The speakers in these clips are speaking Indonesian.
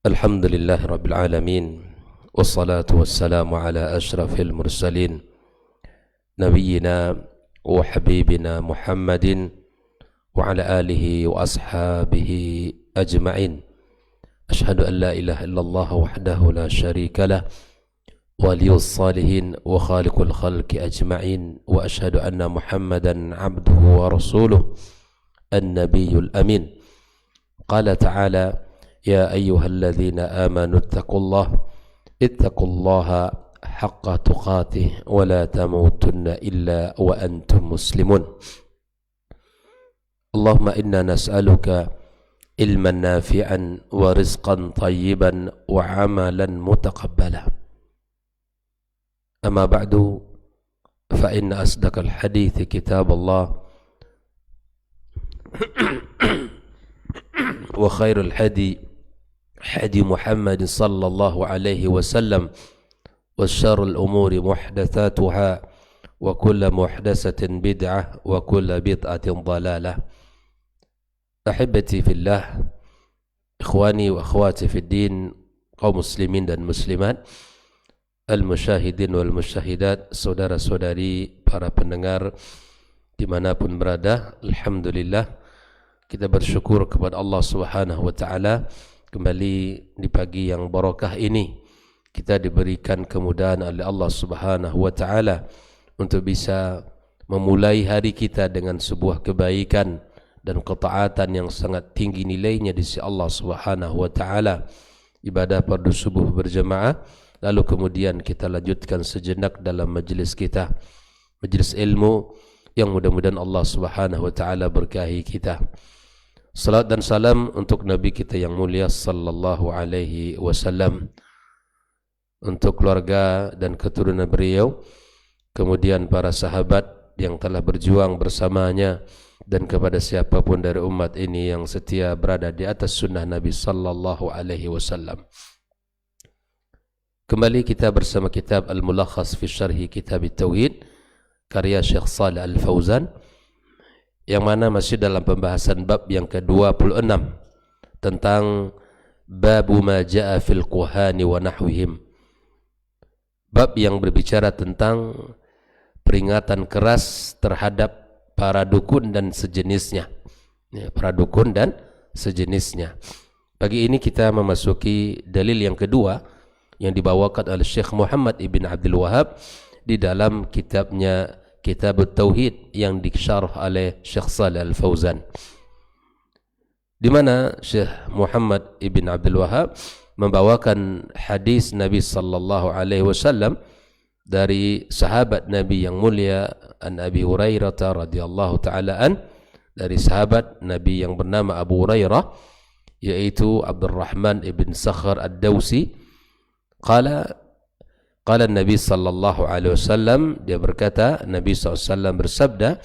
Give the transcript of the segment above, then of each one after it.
Alhamdulillah Rabbil Alamin. Wassalatu wassalamu ala ashrafil mursalin Nabiyyina wa habibina Muhammadin wa ala alihi wa ashabihi ajma'in. Ashhadu an la ilaha illallah wahdahu la sharika lah waliyus salihin wa khaliqul khalqi ajma'in. Wa ashhadu anna Muhammadan abduhu wa rasuluh an-nabiyyul amin. Qala ta'ala: Ya ayyuhalladzina amanu ittaqullaha haqqa tuqatih wa la tamutunna illa wa antum muslimun. Allahumma inna nas'aluka ilman nafi'an wa rizqan tayyiban wa amalan mutaqabbala. Amma ba'du, fa inna asdaqal hadithi kitab Allah wa khairul hadi hadi Muhammad sallallahu alaihi wasallam wa syarrul umuri muhdatsatuha wa kullu muhdatsatin bid'ah wa kullu bid'atin dhalalah. Ahibati fillah, ikhwani wa akhwati fid din, kaum muslimin dan muslimat, al-musyahidin wal musyahidat, saudara-saudari para pendengar dimanapun berada. Alhamdulillah, kita bersyukur kepada Allah Subhanahu wa taala kembali di pagi yang barakah ini kita diberikan kemudahan oleh Allah Subhanahu wa taala untuk bisa memulai hari kita dengan sebuah kebaikan dan ketaatan yang sangat tinggi nilainya di sisi Allah Subhanahu wa taala. Ibadah fardu subuh berjamaah, lalu kemudian kita lanjutkan sejenak dalam majlis kita, majlis ilmu yang mudah-mudahan Allah Subhanahu wa taala berkahi kita. Salat dan salam untuk Nabi kita yang mulia sallallahu alaihi wasallam, untuk keluarga dan keturunan beliau, kemudian para sahabat yang telah berjuang bersamanya, dan kepada siapapun dari umat ini yang setia berada di atas sunnah Nabi sallallahu alaihi wasallam. Kembali kita bersama kitab Al-Mulakhas fi Syarhi Kitab At-Tauhid karya Syekh Shalih Al-Fauzan, yang mana masih dalam pembahasan bab yang ke-26 tentang babu ma jaa fil kuhani wa nahwihim. Bab yang berbicara tentang peringatan keras terhadap para dukun dan sejenisnya. Para dukun dan sejenisnya. Pagi ini kita memasuki dalil yang kedua yang dibawakan oleh Syekh Muhammad ibn Abdul Wahhab di dalam kitabnya Kitab At-Tauhid yang disyarah oleh Syekh Shalih Al-Fauzan, di mana Syekh Muhammad ibn Abdul Wahhab membawakan hadis Nabi sallallahu alaihi wasallam dari sahabat Nabi yang mulia an Abi Hurairah radhiyallahu taala dari sahabat Nabi yang bernama Abu Hurairah, yaitu Abdurrahman ibn Sakhar Ad-Dawsi. Qala Nabi sallallahu alaihi wasallam, dia berkata, Nabi SAW bersabda,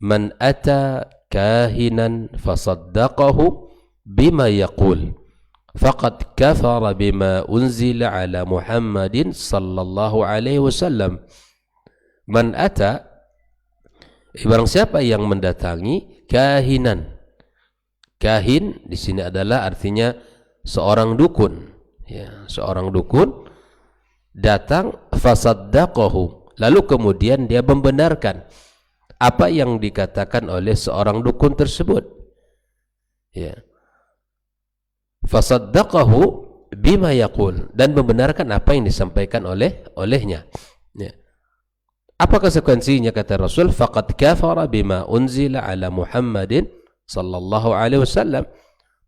man ata kahinan fasaddaqahu bima yaqul faqad kafara bima unzila ala Muhammadin sallallahu alaihi wasallam. Man ata, barang siapa yang mendatangi kahinan. Kahin di sini adalah artinya seorang dukun, ya, seorang dukun datang, fasaddaqahu, lalu kemudian dia membenarkan apa yang dikatakan oleh seorang dukun tersebut, ya. Fasaddaqahu bima yaqul, dan membenarkan apa yang disampaikan olehnya, ya. Apa konsekuensinya kata Rasul? Faqad kafara bima unzila ala Muhammadin sallallahu alaihi wasallam,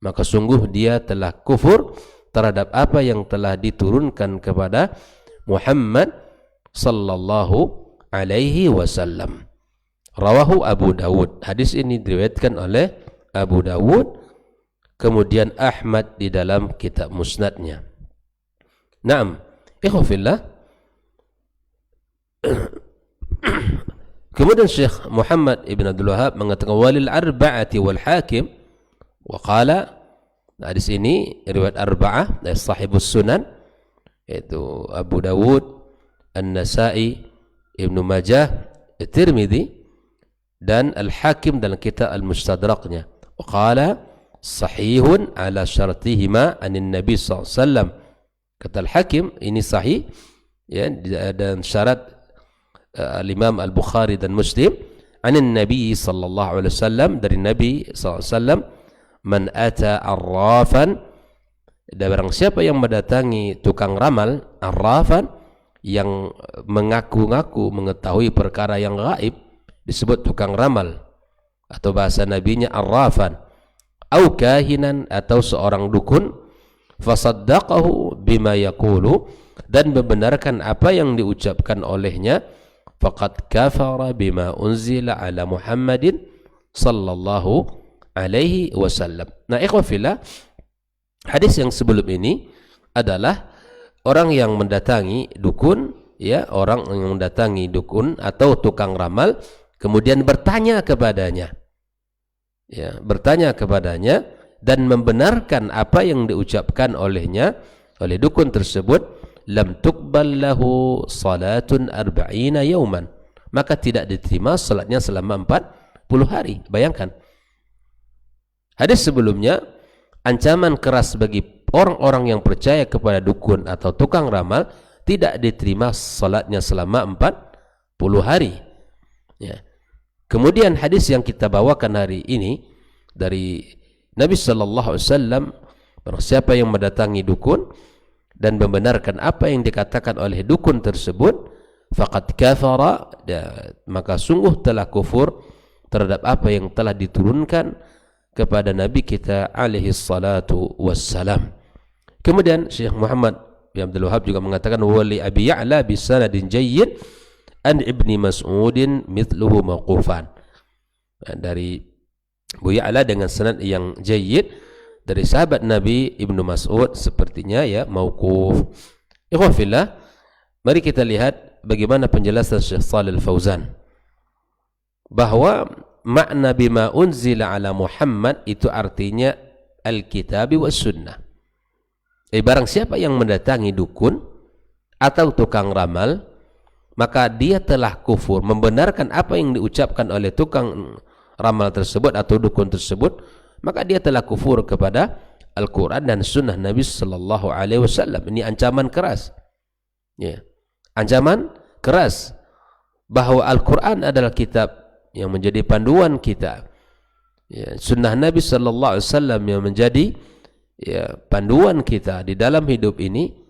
maka sungguh dia telah kufur terhadap apa yang telah diturunkan kepada Muhammad sallallahu alaihi wasallam. Rawahu Abu Dawud. Hadis ini diriwayatkan oleh Abu Dawud, kemudian Ahmad di dalam kitab musnadnya. Naam, ikhwafillah. Kemudian Syekh Muhammad ibn Abdul Wahhab mengatakan walil arba'ati wal hakim wa qala. Hadis ini riwayat arba'ah dari sahibus sunan, yaitu Abu Dawud, An-Nasa'i, Ibnu Majah, Tirmidzi dan Al-Hakim dalam kitab Al-Mustadraknya. Qala sahihun ala syartihima anin Nabi SAW. Kata Al-Hakim, ini sahih ya, dan syarat Imam Al-Bukhari dan Muslim, anin Nabi sallallahu alaihi wasallam, dari Nabi sallallahu alaihi wasallam, man ata arrafan, dan barang siapa yang mendatangi tukang ramal, arrafan, yang mengaku-ngaku mengetahui perkara yang gaib, disebut tukang ramal, atau bahasa nabinya arrafan, au kahinan, atau seorang dukun, fasaddaqahu bima yaqulu, dan membenarkan apa yang diucapkan olehnya, faqad kafara bima unzila ala Muhammadin sallallahu alaihi wasallam. Nah, ikhwah fillah, hadis yang sebelum ini adalah orang yang mendatangi dukun, ya, orang yang mendatangi dukun atau tukang ramal, kemudian bertanya kepadanya, ya, bertanya kepadanya dan membenarkan apa yang diucapkan olehnya, oleh dukun tersebut, lam tuqbal lahu salatun arba'ina yauman, maka tidak diterima salatnya selama 40 hari. Bayangkan, hadis sebelumnya ancaman keras bagi orang-orang yang percaya kepada dukun atau tukang ramal, tidak diterima salatnya selama 40 hari, ya. Kemudian hadis yang kita bawakan hari ini dari Nabi sallallahu alaihi wasallam, barang siapa yang mendatangi dukun dan membenarkan apa yang dikatakan oleh dukun tersebut, faqad kafara, maka sungguh telah kufur terhadap apa yang telah diturunkan kepada Nabi kita alaihi salatu wassalam. Kemudian Syekh Muhammad bin Abdul Wahhab juga mengatakan, wali Abi Ya'la bisanadin jayyid an Ibni Mas'udin mithluhu mauqufan, dari Abu Ya'la dengan sanad yang jayyid dari sahabat Nabi Ibnu Mas'ud, sepertinya ya mauquf. Ikhwah fillah, mari kita lihat bagaimana penjelasan Syekh Shalih Al-Fauzan, bahwa makna bima unzila ala Muhammad itu artinya Al-Kitab was Sunnah. Barang siapa yang mendatangi dukun atau tukang ramal, maka dia telah kufur, membenarkan apa yang diucapkan oleh tukang ramal tersebut atau dukun tersebut, maka dia telah kufur kepada Al-Quran dan Sunnah Nabi Sallallahu Alaihi Wasallam. Ini ancaman keras, ya, ancaman keras, bahwa Al-Quran adalah kitab yang menjadi panduan kita, ya, Sunnah Nabi Sallallahu Alaihi Wasallam yang menjadi, ya, panduan kita di dalam hidup ini.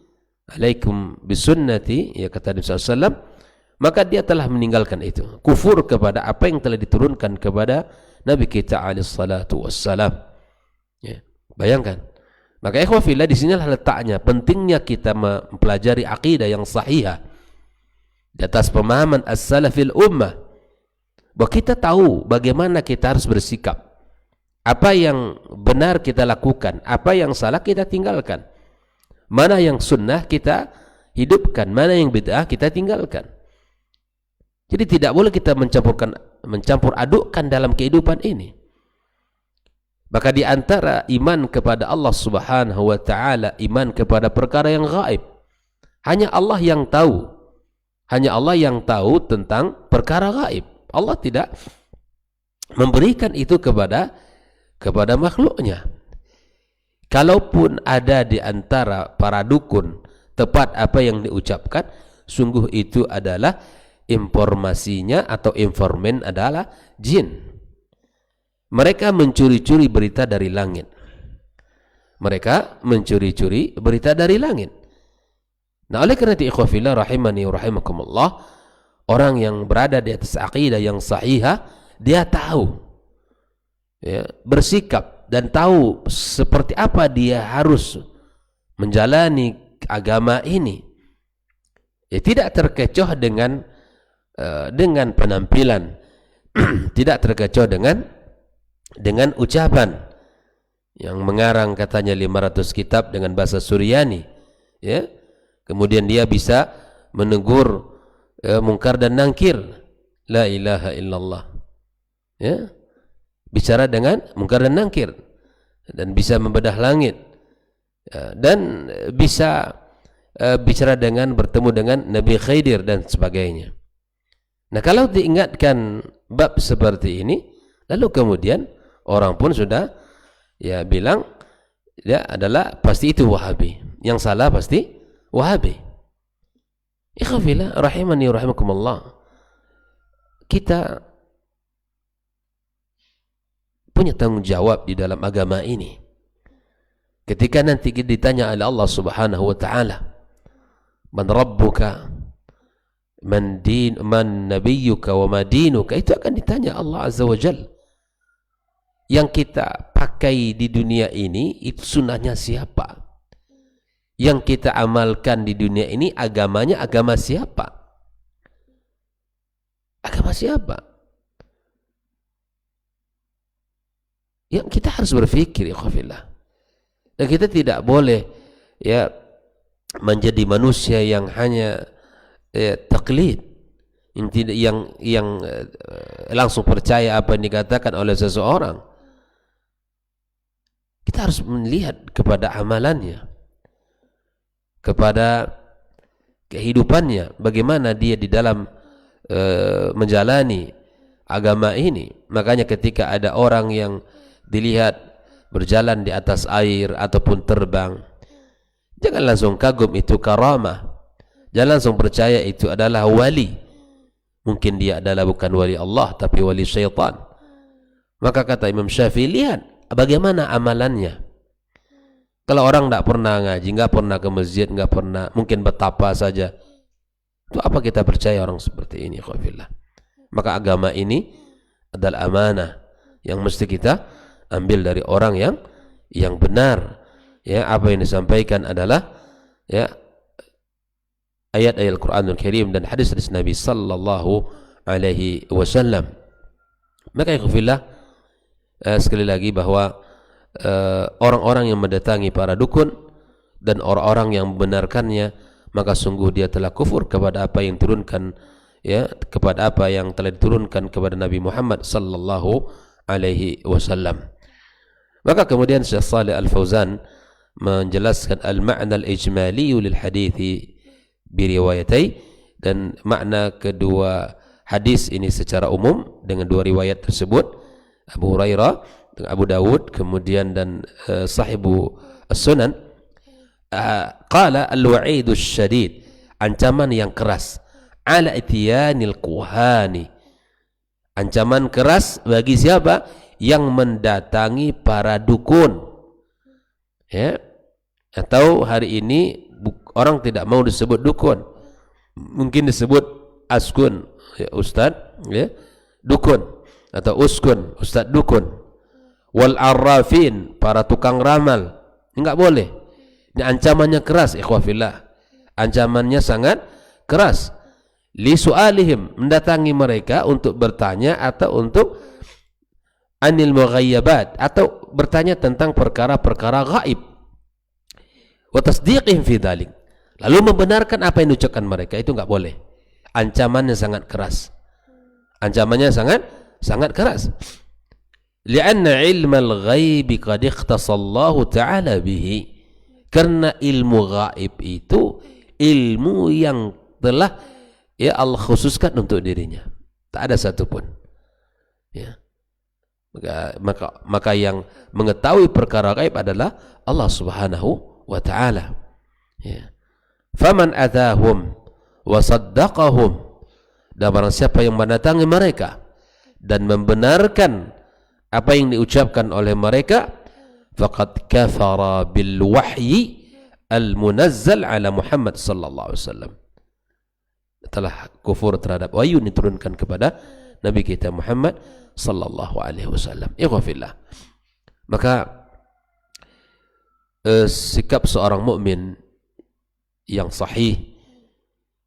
Alaikum bisunnati, ya, kata Nabi Sallallahu Alaihi Wasallam, maka dia telah meninggalkan itu, kufur kepada apa yang telah diturunkan kepada Nabi kita alaihi salatu wassalam, ya. Bayangkan. Maka ikhwah fillah, di sinilah letaknya pentingnya kita mempelajari akidah yang sahihah di atas pemahaman as-salafil ummah, bahwa kita tahu bagaimana kita harus bersikap, apa yang benar kita lakukan, apa yang salah kita tinggalkan, mana yang sunnah kita hidupkan, mana yang bid'ah kita tinggalkan. Jadi tidak boleh kita mencampur adukkan dalam kehidupan ini. Maka di antara iman kepada Allah Subhanahu wa taala, iman kepada perkara yang gaib, hanya Allah yang tahu. Hanya Allah yang tahu tentang perkara gaib. Allah tidak memberikan itu kepada makhluknya. Kalaupun ada di antara para dukun tepat apa yang diucapkan, sungguh itu adalah informasinya atau informan adalah jin. Mereka mencuri-curi berita dari langit. Mereka mencuri-curi berita dari langit. Nah, oleh karena itu ikhwah fillah rahimani wa rahimakumullah, orang yang berada di atas akidah yang sahihah, dia tahu, ya, bersikap dan tahu seperti apa dia harus menjalani agama ini. Ya, tidak terkecoh dengan penampilan, tidak terkecoh dengan ucapan yang mengarang katanya 500 kitab dengan bahasa Suryani, ya. Kemudian dia bisa menegur mungkar dan nangkir, la ilaha illallah, ya, bicara dengan mungkar dan nangkir, dan bisa membedah langit, ya, dan bisa bicara dengan, bertemu dengan Nabi Khidir dan sebagainya. Nah, kalau diingatkan bab seperti ini, lalu kemudian orang pun sudah, ya bilang dia adalah pasti itu Wahabi, yang salah pasti Wahabi. Ikhwafillah rahimani rahimakumullah, kita punya tanggung jawab di dalam agama ini. Ketika nanti ditanya oleh Allah Subhanahu wa taala, man rabbuka, man nabiyyuka wa ma dinuka, itu akan ditanya Allah Azza wa Jalla. Yang kita pakai di dunia ini itu sunnahnya siapa? Yang kita amalkan di dunia ini agamanya agama siapa? Agama siapa? Yang kita harus berpikir, ikhwafillah. Dan kita tidak boleh ya menjadi manusia yang hanya taklid, yang langsung percaya apa yang dikatakan oleh seseorang. Kita harus melihat kepada amalannya, kepada kehidupannya, bagaimana dia di dalam menjalani agama ini. Makanya ketika ada orang yang dilihat berjalan di atas air ataupun terbang, jangan langsung kagum itu karamah, jangan langsung percaya itu adalah wali. Mungkin dia adalah bukan wali Allah tapi wali syaitan. Maka kata Imam Syafi'i, lihat bagaimana amalannya. Kalau orang tidak pernah ngaji, nggak pernah ke masjid, nggak pernah, mungkin betapa saja, itu apa kita percaya orang seperti ini? Khawfillah. Maka agama ini adalah amanah yang mesti kita ambil dari orang yang benar. Ya, apa yang disampaikan adalah ya ayat-ayat Al-Quranul Karim dan hadis-hadis Nabi sallallahu alaihi wasallam. Maka ikhwillah, sekali lagi bahwa orang-orang yang mendatangi para dukun dan orang-orang yang membenarkannya, maka sungguh dia telah kufur kepada apa yang turunkan, ya, kepada apa yang telah diturunkan kepada Nabi Muhammad sallallahu alaihi wasallam. Maka kemudian Syekh Shalih Al-Fauzan menjelaskan al-ma'na al-ijmali lil hadithi biriwayatai, dan makna kedua hadis ini secara umum dengan dua riwayat tersebut, Abu Hurairah dan Abu Dawud, kemudian dan sahibu as-sunan. Qala al-wa'idus syadid, ancaman yang keras, ala itiyanil kuhani, ancaman keras bagi siapa? Yang mendatangi para dukun. Ya, atau hari ini orang tidak mau disebut dukun, mungkin disebut askun, ya, ustad, ya, dukun, atau uskun, ustad dukun. Wal arrafin, para tukang ramal, enggak boleh. Ini ancamannya keras, ikhwafillah. Ancamannya sangat keras. Li su'alihim, mendatangi mereka untuk bertanya atau untuk anil mughayyabat, atau bertanya tentang perkara-perkara gaib. Wa tasdiqihim fi dzalik, lalu membenarkan apa yang diucapkan mereka, itu enggak boleh. Ancamannya sangat keras. Ancamannya sangat keras. Li'anna ilmal ghaibi qad ikhtasallahu ta'ala bihi, karena ilmu gaib itu ilmu yang telah ya Allah khususkan untuk dirinya, tak ada satupun. Ya. Maka yang mengetahui perkara gaib adalah Allah Subhanahu wa ta'ala. Ya. Faman atahum wa saddaqahum, dan barang siapa yang mendatangi mereka dan membenarkan apa yang diucapkan oleh mereka, faqad kafara bil wahyi al munazzal ala Muhammad sallallahu alaihi wasallam, telah kufur terhadap wahyu yang diturunkan kepada Nabi kita Muhammad sallallahu alaihi wasallam. Ikhwafillah. Maka sikap seorang mukmin yang sahih,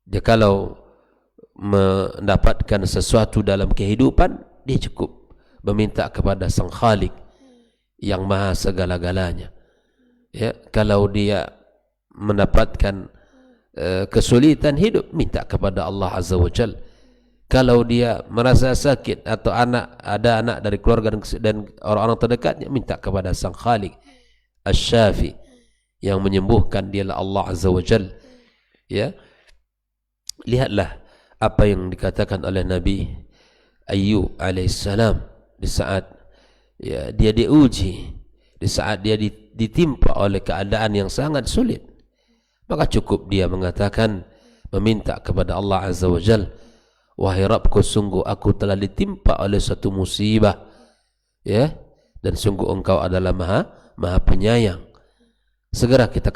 dia kalau mendapatkan sesuatu dalam kehidupan, dia cukup meminta kepada Sang Khalik yang maha segala-galanya. Ya, kalau dia mendapatkan kesulitan hidup, minta kepada Allah Azza wa Jalla. Kalau dia merasa sakit atau ada anak dari keluarga dan orang-orang terdekatnya, minta kepada Sang Khalik Asy-Syafi, yang menyembuhkan dialah Allah Azza wa Jalla. Ya, lihatlah apa yang dikatakan oleh Nabi Ayyub alaihissalam di saat ya dia diuji di saat dia ditimpa oleh keadaan yang sangat sulit, maka cukup dia mengatakan, meminta kepada Allah Azza wa Jal, wahai Rabbku, sungguh aku telah ditimpa oleh satu musibah, ya, dan sungguh engkau adalah maha penyayang. Segera kita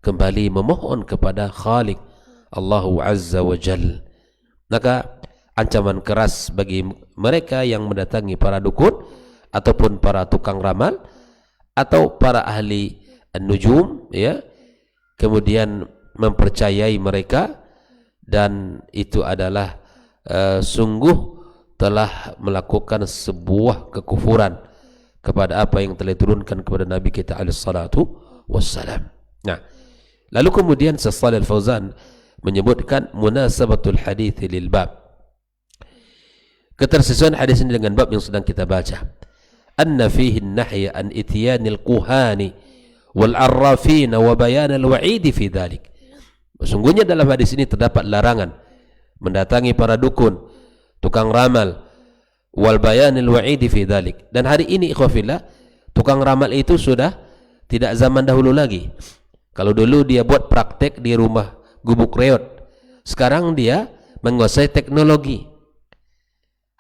kembali memohon kepada Khalik Allahu Azza wa Jal. Maka ancaman keras bagi mereka yang mendatangi para dukun ataupun para tukang ramal atau para ahli an-nujum, ya, kemudian mempercayai mereka, dan itu adalah sungguh telah melakukan sebuah kekufuran kepada apa yang telah diturunkan kepada Nabi kita alaihi salatu wassalam. Nah, lalu kemudian Shalih Al-Fauzan menyebutkan munasabatul hadits lil bab, ketersesuaian hadis ini dengan bab yang sedang kita baca. Anna fihi an-nahya an ityanil kuhani wal arrafin wa bayan al-wa'id fi dhalik. Sesungguhnya dalam hadis ini terdapat larangan mendatangi para dukun, tukang ramal, wal bayan al-wa'id fi dhalik. Dan hari ini ikhwafillah, tukang ramal itu sudah tidak zaman dahulu lagi. Kalau dulu dia buat praktek di rumah gubuk reot, sekarang dia menguasai teknologi.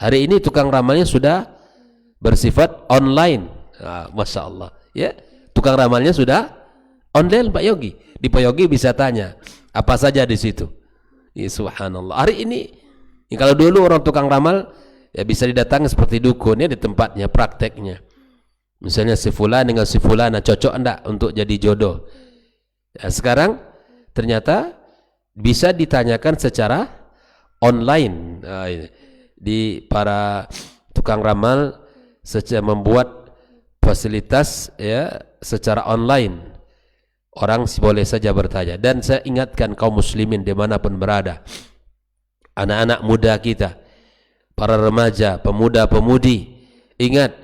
Hari ini tukang ramalnya sudah bersifat online. Masya Allah, ya, tukang ramalnya sudah online, Pak Yogi. Di Pak Yogi bisa tanya apa saja di situ. Ya, subhanallah. Hari ini, ya, kalau dulu orang tukang ramal ya bisa didatangi seperti dukun, ya, di tempatnya, prakteknya. Misalnya si fulan dengan si fulana cocok enggak untuk jadi jodoh. Ya, sekarang ternyata bisa ditanyakan secara online. Di para tukang ramal secara membuat fasilitas, ya, secara online. Orang boleh saja bertanya. Dan saya ingatkan kaum muslimin dimanapun berada, anak-anak muda kita, para remaja, pemuda-pemudi, ingat,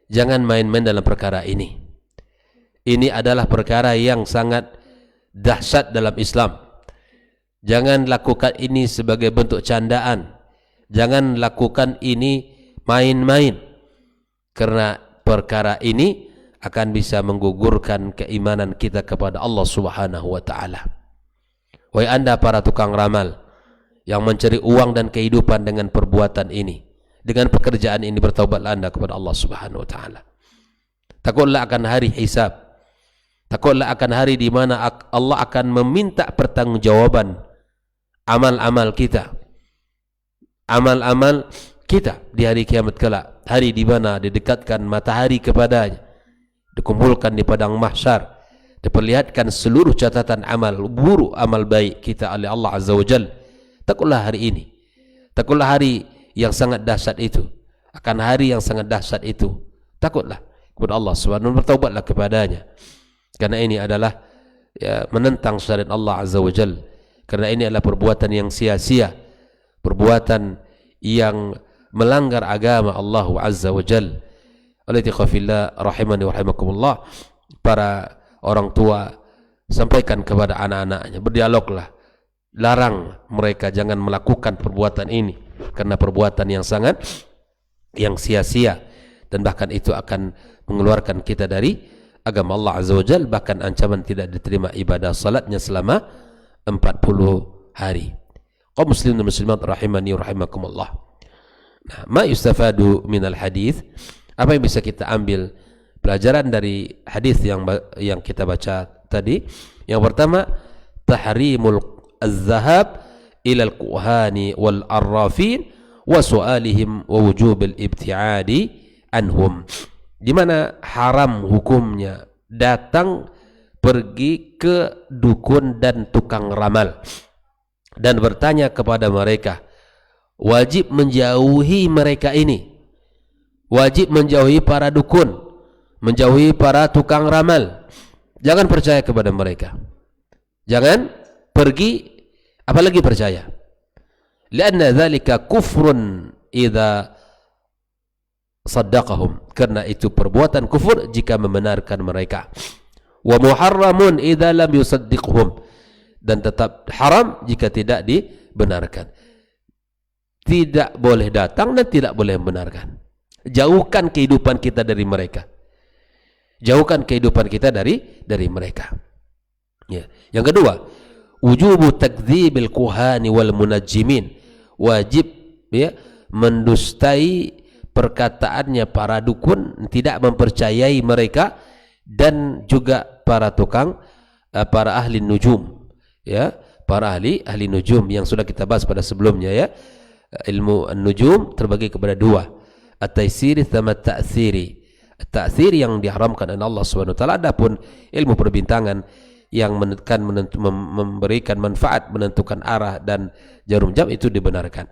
jangan main-main dalam perkara ini. Ini adalah perkara yang sangat dahsyat dalam Islam. Jangan lakukan ini sebagai bentuk candaan. Jangan lakukan ini main-main, karena perkara ini akan bisa menggugurkan keimanan kita kepada Allah Subhanahu wa taala. Wahai Anda para tukang ramal yang mencari uang dan kehidupan dengan perbuatan ini, dengan pekerjaan ini, bertaubatlah Anda kepada Allah Subhanahu wa taala. Takutlah akan hari hisab. Takutlah akan hari di mana Allah akan meminta pertanggungjawaban amal-amal kita. Amal-amal kita di hari kiamat kelak, hari di mana didekatkan matahari kepadanya, dikumpulkan di padang mahsyar, diperlihatkan seluruh catatan amal buruk, amal baik kita oleh Allah Azza wa Jalla. Takutlah hari ini, takutlah hari yang sangat dahsyat itu, akan hari yang sangat dahsyat itu. Takutlah kepada Allah Subhanahu wa taala, bertaubatlah kepadanya, karena ini adalah, ya, menentang syariat Allah Azza wa Jalla. Karena ini adalah perbuatan yang sia-sia, perbuatan yang melanggar agama Allah Azza wa Jal. Oleh ikhwafillah rahimani wa rahimakumullah, para orang tua sampaikan kepada anak-anaknya, berdialoglah, larang mereka jangan melakukan perbuatan ini, karena perbuatan yang sia-sia, dan bahkan itu akan mengeluarkan kita dari agama Allah Azza wa Jal, bahkan ancaman tidak diterima ibadah salatnya selama 40 hari. Kaum muslimin dan muslimat rahimani wa rahimakumullah. Nah, ma yustafadu minal hadis, apa yang bisa kita ambil pelajaran dari hadis yang kita baca tadi? Yang pertama, tahrimul az-zahab ila al-kuhani wal arrafin wa su'alihim wa wujubil ibtiadi anhum. Di mana haram hukumnya datang pergi ke dukun dan tukang ramal dan bertanya kepada mereka. Wajib menjauhi mereka ini, wajib menjauhi para dukun, menjauhi para tukang ramal. Jangan percaya kepada mereka, jangan pergi, apalagi percaya. Lianna dzalika kufrun idza saddaqahum, karena itu perbuatan kufur jika membenarkan mereka. Wa muharramun idza lam yusaddiqhum, dan tetap haram jika tidak dibenarkan. Tidak boleh datang dan tidak boleh membenarkan. Jauhkan kehidupan kita dari mereka. Jauhkan kehidupan kita dari mereka. Ya. Yang kedua, wujubu takdzibil kuhani wal munajjimin. Wajib ya mendustai perkataannya para dukun, tidak mempercayai mereka, dan juga para tukang para ahli nujum, ya, para ahli nujum yang sudah kita bahas pada sebelumnya, ya. Ilmu nujum terbagi kepada dua, at-taysiri sama at-ta'thiri. At-ta'thiri yang diharamkan oleh Allah Subhanahu wa taala, adapun ilmu perbintangan yang memberikan manfaat, menentukan arah dan jarum jam, itu dibenarkan.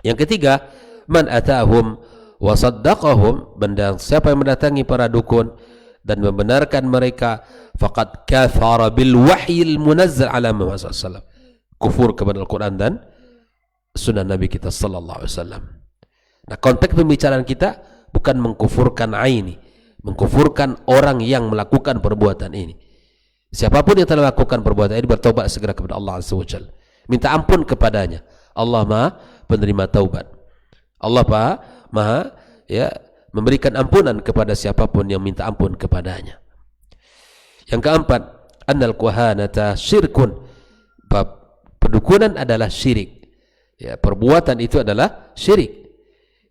Yang ketiga, man atahum wa saddaqahum, benda siapa yang mendatangi para dukun dan membenarkan mereka, faqad kafara bil wahyil munazzal ala Muhammad sallallahu alaihi wasallam, kufur kepada Al-Quran dan sunnah Nabi kita sallallahu alaihi wasallam. Nah, konteks pembicaraan kita bukan mengkufurkan aini, mengkufurkan orang yang melakukan perbuatan ini. Siapapun yang telah melakukan perbuatan ini, bertobat segera kepada Allah Azza wa Jalla, minta ampun kepadanya. Allah Maha penerima taubat. Allah Maha ya memberikan ampunan kepada siapapun yang minta ampun kepadanya. Yang keempat, annal kuhanata syirkun, perdukunan adalah syirik. Ya, perbuatan itu adalah syirik.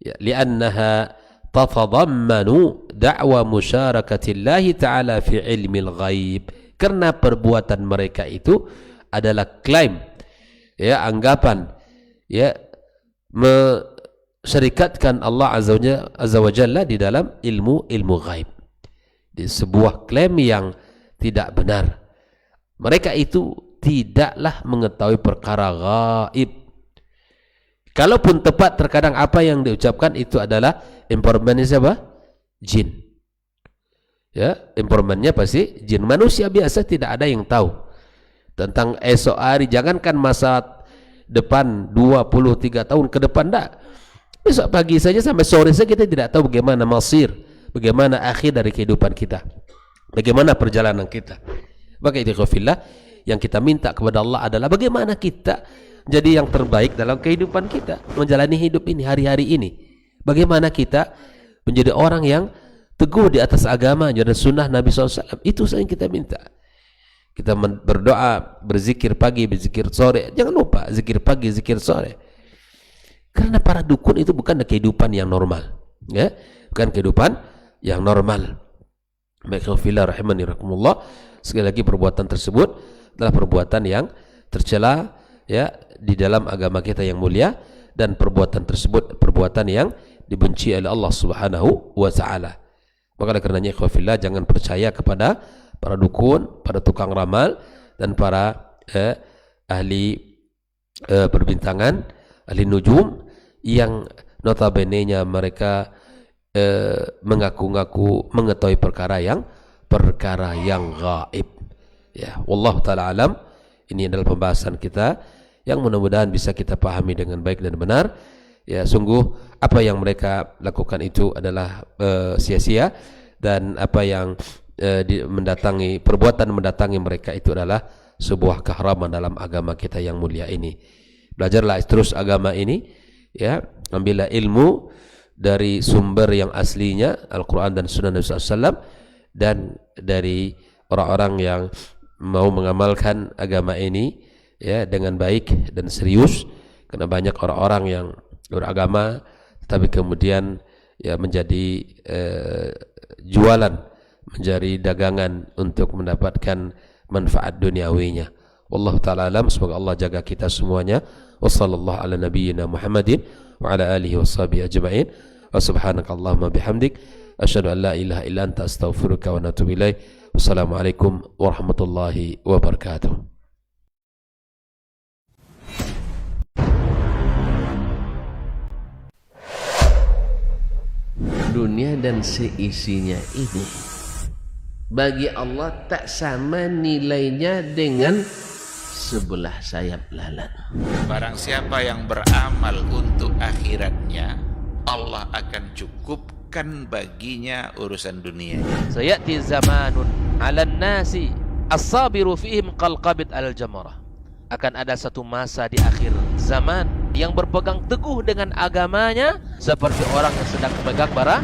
Ya, li'annaha tatadammanu da'wa musyarakatillahi ta'ala fi ilmil ghaib. Karena perbuatan mereka itu adalah klaim, ya, anggapan, ya, syarikatkan Allah Azza wa Jalla di dalam ilmu ghaib. Di sebuah klaim yang tidak benar. Mereka itu tidaklah mengetahui perkara ghaib. Kalaupun tepat, terkadang apa yang diucapkan itu adalah informannya siapa? Jin. Ya, informannya pasti jin. Manusia biasa tidak ada yang tahu tentang esok hari, jangankan masa depan 23 tahun ke depan, dah. Besok pagi saja sampai sore saja kita tidak tahu bagaimana masir, bagaimana akhir dari kehidupan kita, bagaimana perjalanan kita. Maka itu khafillah, yang kita minta kepada Allah adalah bagaimana kita jadi yang terbaik dalam kehidupan kita, menjalani hidup ini, hari-hari ini. Bagaimana kita menjadi orang yang teguh di atas agama dan sunnah Nabi SAW. Itu saja yang kita minta. Kita berdoa, berzikir pagi, berzikir sore. Jangan lupa zikir pagi, zikir sore. Karena para dukun itu bukan kehidupan yang normal, ya, bukan kehidupan yang normal. Baiklah rahimani rahimakumullah. Sekali lagi, perbuatan tersebut adalah perbuatan yang tercela, ya, di dalam agama kita yang mulia, dan perbuatan tersebut perbuatan yang dibenci oleh Allah Subhanahu wa taala. Maka karenanya ikhwafillah, jangan percaya kepada para dukun, para tukang ramal, dan para ahli perbintangan, ahli nujum, yang notabene-nya mereka mengaku-ngaku mengetahui perkara yang gaib. Ya, wallahu taala alam. Ini adalah pembahasan kita yang mudah-mudahan bisa kita pahami dengan baik dan benar. Ya, sungguh apa yang mereka lakukan itu adalah sia-sia, dan apa yang perbuatan mendatangi mereka itu adalah sebuah keharaman dalam agama kita yang mulia ini. Belajarlah terus agama ini, ya, ambillah ilmu dari sumber yang aslinya, Al-Quran dan Sunnah Nabi SAW, dan dari orang-orang yang mau mengamalkan agama ini, ya, dengan baik dan serius. Karena banyak orang-orang yang beragama tapi kemudian, ya, menjadi jualan, menjadi dagangan untuk mendapatkan manfaat duniawinya. Wallahu ta'ala alam. Semoga Allah jaga kita semuanya. Wa sallallahu ala nabiyyina Muhammadin wa ala alihi wa sahbihi ajma'in. Wa subhanakallahumma bihamdik asyhadu an la ilaha illa anta astaghfiruka wa atubu ilaik. Wassalamualaikum warahmatullahi wabarakatuh. Dunia dan seisinya ini bagi Allah tak sama nilainya dengan sebelah sayap lalat. Barang siapa yang beramal untuk akhiratnya, Allah akan cukupkan baginya urusan dunia. Sayati zamanun 'alan nasi as-sabiru fihim qalqabit al-jamarah. Akan ada satu masa di akhir zaman yang berpegang teguh dengan agamanya seperti orang yang sedang memegang bara